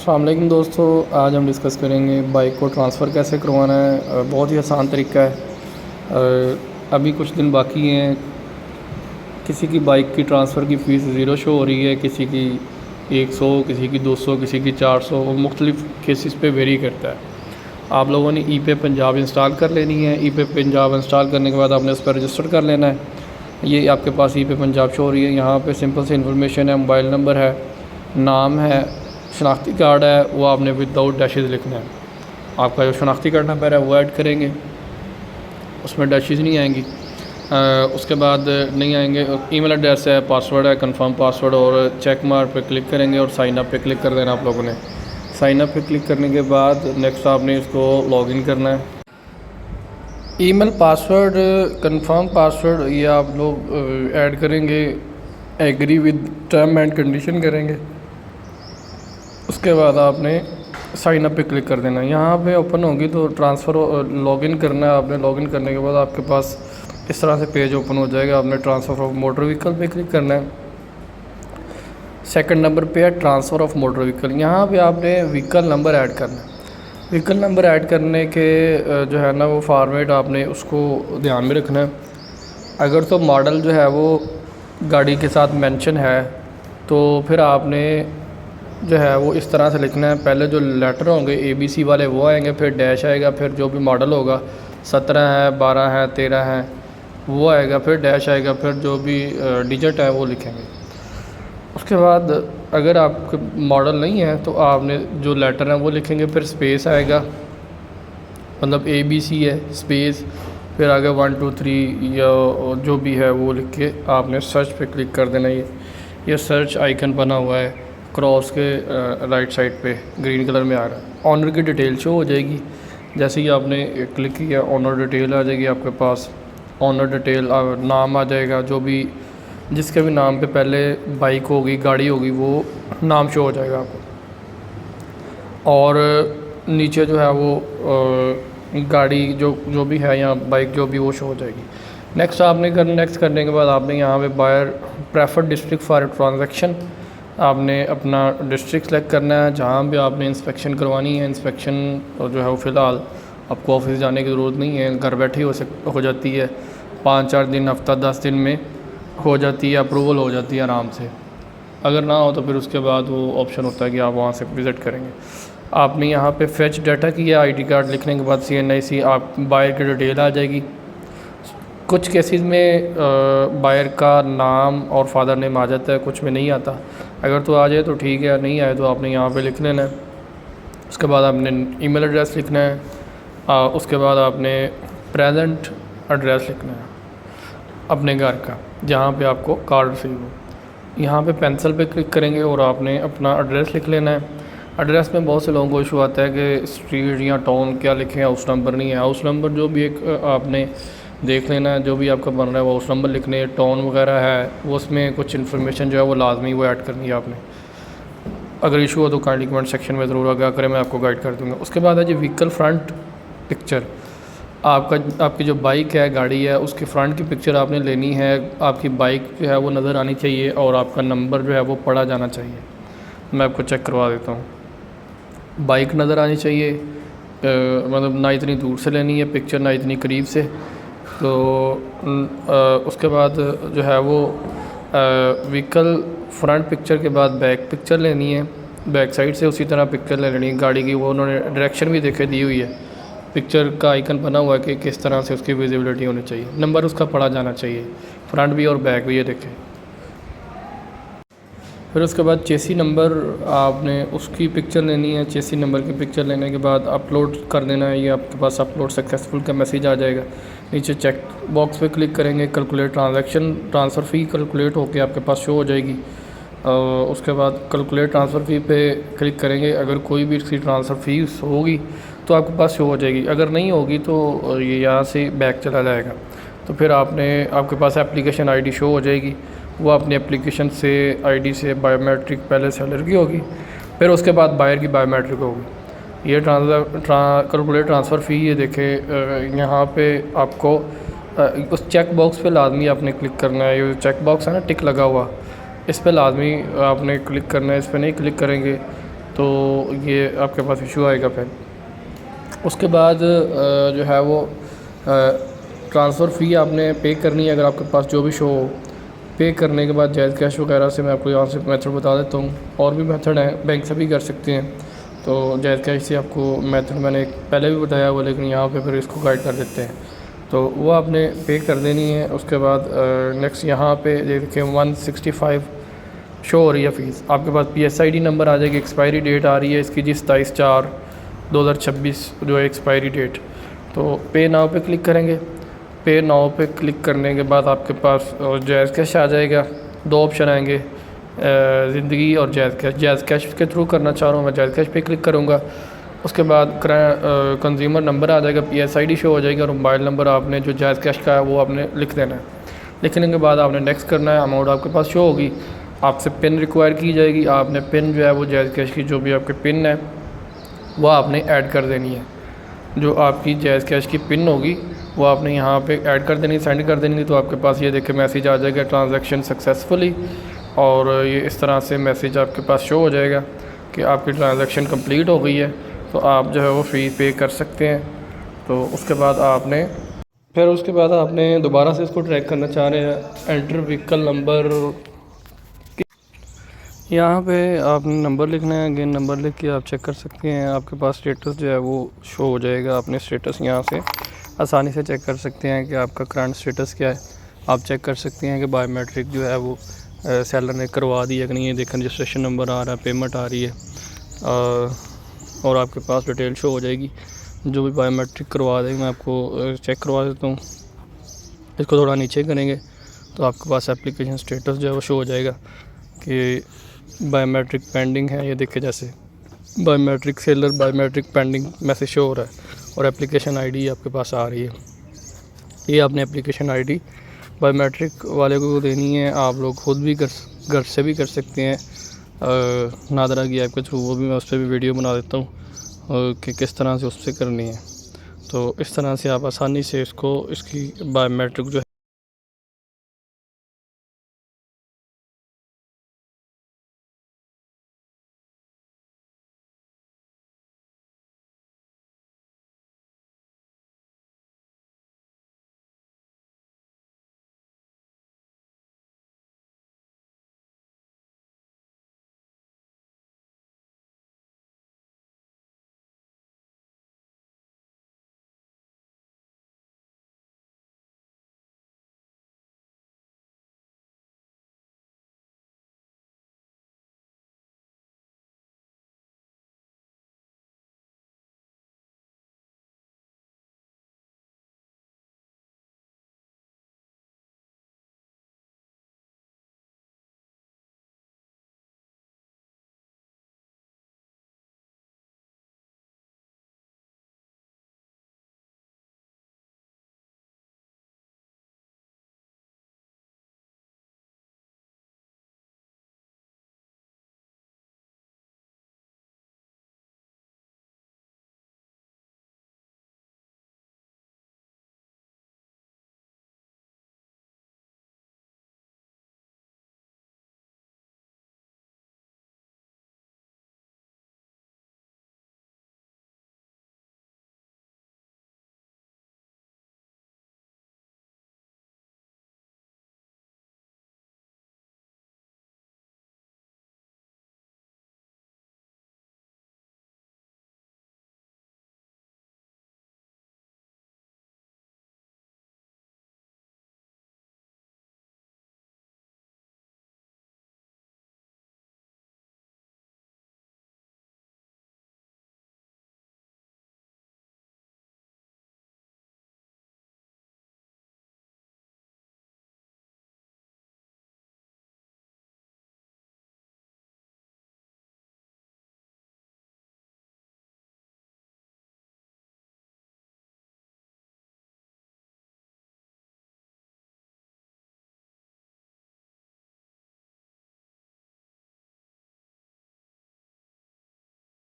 अस्सलाम वालेकुम दोस्तों, आज हम डिस्कस करेंगे बाइक को ट्रांसफ़र कैसे करवाना है। बहुत ही आसान तरीका है। अभी कुछ दिन बाकी हैं। किसी की बाइक की ट्रांसफ़र की फ़ीस ज़ीरो शो हो रही है, किसी की 100, किसी की 200, किसी की 400, वो मुख्तलिफ़ केसेस पे वेरी करता है। आप लोगों ने ई पे पंजाब इंस्टॉल कर लेनी है। ई पे पंजाब इंस्टॉल करने के बाद आपने उस पर रजिस्टर कर लेना है। ये आपके पास ई पे पंजाब शो हो रही है। यहाँ पे सिंपल सी इन्फॉर्मेशन है, मोबाइल नंबर है, नाम है, शनाख्ती कार्ड है, वो आपने विदाउट डैशेज़ लिखना है। आपका जो शनाख्ती कार्ड नंबर है वो ऐड करेंगे, उसमें डैशेज़ नहीं आएंगी। उसके बाद नहीं आएंगे। ईमेल एड्रेस है, पासवर्ड है, कंफर्म पासवर्ड, और चेक मार्क पे क्लिक करेंगे और साइन अप पे क्लिक कर देना आप लोगों ने। साइन अप पे क्लिक करने के बाद नेक्स्ट आपने इसको लॉगिन करना है। ईमेल पासवर्ड, कंफर्म पासवर्ड ये आप लोग ऐड करेंगे, agree with term and condition करेंगे। उसके बाद आपने साइन अप पे क्लिक कर देना। यहाँ पे ओपन होगी तो ट्रांसफ़र लॉगिन करना है आपने। लॉगिन करने के बाद आपके पास इस तरह से पेज ओपन हो जाएगा। आपने ट्रांसफ़र ऑफ मोटर व्हीकल पे क्लिक करना है। सेकंड नंबर पे है ट्रांसफ़र ऑफ मोटर व्हीकल। यहाँ पे आपने व्हीकल नंबर ऐड करना है। व्हीकल नंबर ऐड करने के जो है ना वो फॉर्मेट आपने उसको ध्यान में रखना है। अगर तो मॉडल जो है वो गाड़ी के साथ मेंशन है तो फिर आपने जो है वो इस तरह से लिखना है। पहले जो लेटर होंगे ABC वाले वो आएंगे, फिर डैश आएगा, फिर जो भी मॉडल होगा 17 है, 12 है, 13 है वो आएगा, फिर डैश आएगा, फिर जो भी डिजिट है वो लिखेंगे। उसके बाद अगर आपके मॉडल नहीं है तो आपने जो लेटर है वो लिखेंगे, फिर स्पेस आएगा, मतलब ABC है, स्पेस, फिर आगे 1 2 3 या जो भी है वो लिख के आपने सर्च पे क्लिक कर देना। ये सर्च आइकन बना हुआ है क्रॉस के राइट साइड पे ग्रीन कलर में आ रहा है। ऑनर की डिटेल शो हो जाएगी। जैसे ही आपने क्लिक किया ऑनर डिटेल आ जाएगी आपके पास। ऑनर डिटेल नाम आ जाएगा, जो भी जिसके भी नाम पे पहले बाइक होगी, गाड़ी होगी, वो नाम शो हो जाएगा आपको। और नीचे जो है वो गाड़ी जो भी है या बाइक जो भी वो शो हो जाएगी। नेक्स्ट करने के बाद आपने यहाँ पे buyer preferred district for transaction आपने अपना डिस्ट्रिक्ट सेलेक्ट करना है जहाँ भी आपने इंस्पेक्शन करवानी है। इंस्पेक्शन जो है वो फ़िलहाल आपको ऑफिस जाने की ज़रूरत नहीं है, घर बैठे हो जाती है। 5-4 दिन, हफ्ता 10 दिन में हो जाती है, अप्रूवल हो जाती है आराम से। अगर ना हो तो फिर उसके बाद वो ऑप्शन होता है कि आप वहाँ से विज़िट करेंगे। आपने यहाँ पे फेच डाटा किया, ID कार्ड लिखने के बाद CNIC आप बायर की डिटेल आ जाएगी। कुछ केसेस में बायर का नाम और फादर नेम आ जाता है, कुछ में नहीं आता। अगर तो आ जाए तो ठीक है, नहीं आए तो आपने यहाँ पे लिख लेना है। उसके बाद आपने ईमेल एड्रेस लिखना है। उसके बाद आपने प्रेजेंट एड्रेस लिखना है अपने घर का, जहाँ पे आपको कार्ड रिसीव हो। यहाँ पे पेंसिल पे क्लिक करेंगे और आपने अपना एड्रेस लिख लेना है। एड्रेस में बहुत से लोगों को इशू आता है कि स्ट्रीट या टाउन क्या लिखें, हाउस नंबर नहीं है। हाउस नंबर जो भी एक आपने देख लेना है, जो भी आपका बन रहा है वो हाउस नंबर लिखने है। टाउन वगैरह है वो उसमें कुछ इन्फॉर्मेशन जो है वो लाजमी वो ऐड करनी है आपने। अगर इशू हो तो काइंडली कमेंट सेक्शन में ज़रूर आगाह करें, मैं आपको गाइड कर दूँगा। उसके बाद है जी व्हीकल फ्रंट पिक्चर। आपकी जो बाइक है, गाड़ी है, उसकी फ़्रंट की पिक्चर आपने लेनी है। आपकी बाइक जो है वो नज़र आनी चाहिए और आपका नंबर जो है वो पढ़ा जाना चाहिए। मैं आपको चेक करवा देता हूँ। बाइक नज़र आनी चाहिए, मतलब ना इतनी दूर से लेनी है पिक्चर, ना इतनी करीब से। तो उसके बाद जो है वो व्हीकल फ्रंट पिक्चर के बाद बैक पिक्चर लेनी है, बैक साइड से उसी तरह पिक्चर ले लेनी है गाड़ी की। वो उन्होंने डायरेक्शन भी देखे दी हुई है, पिक्चर का आइकन बना हुआ है कि किस तरह से उसकी विजिबिलिटी होनी चाहिए, नंबर उसका पढ़ा जाना चाहिए, फ्रंट भी और बैक भी, ये देखें। फिर उसके बाद चेसी नंबर आपने उसकी पिक्चर लेनी है। चेसी नंबर की पिक्चर लेने के बाद अपलोड कर देना है। ये आपके पास अपलोड सक्सेसफुल का मैसेज आ जाएगा। नीचे चेक बॉक्स पे क्लिक करेंगे, कैलकुलेट ट्रांजैक्शन, ट्रांसफ़र फ़ी कैलकुलेट होकर आपके पास शो हो जाएगी। उसके बाद कैलकुलेट ट्रांसफ़र फ़ी पे क्लिक करेंगे। अगर कोई भी इसकी ट्रांसफ़र फ़ीस होगी तो आपके पास शो हो जाएगी। अगर नहीं होगी तो ये यहाँ से बैक चला जाएगा। तो फिर आपके पास एप्लीकेशन ID शो हो जाएगी। वो अपनी एप्लीकेशन से ID से बायोमेट्रिक पहले सेलर की होगी, फिर उसके बाद बायर की बायोमेट्रिक होगी। ये कैलकुलेट ट्रांसफ़र फ़ी, ये देखें यहाँ पे आपको उस चेक बॉक्स पे लाजमी आपने क्लिक करना है। ये चेक बॉक्स है ना टिक लगा हुआ, इस पे लाजमी आपने क्लिक करना है। इस पर नहीं क्लिक करेंगे तो ये आपके पास इशू आएगा। फिर उसके बाद जो है वो ट्रांसफ़र फ़ी आपने पे करनी है, अगर आपके पास जो भी शो हो। पे करने के बाद जायज़ कैश वगैरह से मैं आपको यहाँ से मेथड बता देता हूँ। और भी मेथड हैं, बैंक से भी कर सकते हैं। तो जायज़ कैश से आपको मेथड मैंने पहले भी बताया हुआ, लेकिन यहाँ पे फिर इसको गाइड कर देते हैं। तो वो आपने पे कर देनी है। उसके बाद नेक्स्ट यहाँ पे देखिए 165 शो हो रही है फ़ीस। आपके पास PSID नंबर आ जाएगी। एक्सपायरी डेट आ रही है इसकी जी 27/4/2026 जो है एक्सपायरी डेट। तो पे नाउ पे क्लिक करेंगे। पे नाउ पे क्लिक करने के बाद आपके पास जायज़ कैश आ जाएगा। दो ऑप्शन आएंगे, ज़िंदगी और जायज़ कैश। जायज़ कैश के थ्रू करना चाह रहा हूँ मैं, जायज़ कैश पे क्लिक करूँगा। उसके बाद कंज्यूमर नंबर आ जाएगा, PSID शो हो जाएगी और मोबाइल नंबर आपने जो जायज़ कैश का है वो आपने लिख देना है। लिखने के बाद आपने नेक्स्ट करना है। अमाउंट आपके पास शो होगी, आपसे पिन रिक्वायर की जाएगी। आपने पिन जो है वो जायज़ कैश की जो भी आपके पिन है वो आपने ऐड कर देनी है। जो आपकी जायज़ कैश की पिन होगी वो आपने यहाँ पे ऐड कर देनी, सेंड कर देनी। तो आपके पास ये देखिए मैसेज आ जाएगा ट्रांजैक्शन सक्सेसफुली, और ये इस तरह से मैसेज आपके पास शो हो जाएगा कि आपकी ट्रांजैक्शन कंप्लीट हो गई है। तो आप जो है वो फ़ी पे कर सकते हैं। तो उसके बाद आपने दोबारा से इसको ट्रैक करना चाह रहे हैं। एंटर व्हीकल नंबर, यहाँ पे आपने नंबर लिखना है। अगेन नंबर लिख के आप चेक कर सकते हैं। आपके पास स्टेटस जो है वो शो हो जाएगा। अपने स्टेटस यहाँ से आसानी से चेक कर सकते हैं कि आपका करंट स्टेटस क्या है। आप चेक कर सकते हैं कि बायोमेट्रिक जो है वो सेलर ने करवा दी है कि नहीं। ये देखें रजिस्ट्रेशन नंबर आ रहा है, पेमेंट आ रही है, और आपके पास डिटेल शो हो जाएगी। जो भी बायोमेट्रिक करवा देंगे मैं आपको चेक करवा देता हूँ। इसको थोड़ा नीचे करेंगे तो आपके पास एप्लीकेशन स्टेटस जो है वो शो हो जाएगा कि बायोमेट्रिक पेंडिंग है। ये देखिए जैसे biometric seller biometric pending message show हो रहा है, और एप्लीकेशन आईडी आपके पास आ रही है। ये आपने एप्लीकेशन आईडी बायोमेट्रिक वाले को देनी है। आप लोग खुद भी घर से भी कर सकते हैं नादरा की ऐप के थ्रू। वो भी मैं उस पर भी वीडियो बना देता हूँ कि किस तरह से उस पर करनी है। तो इस तरह से आप आसानी से इसकी बायोमेट्रिक जो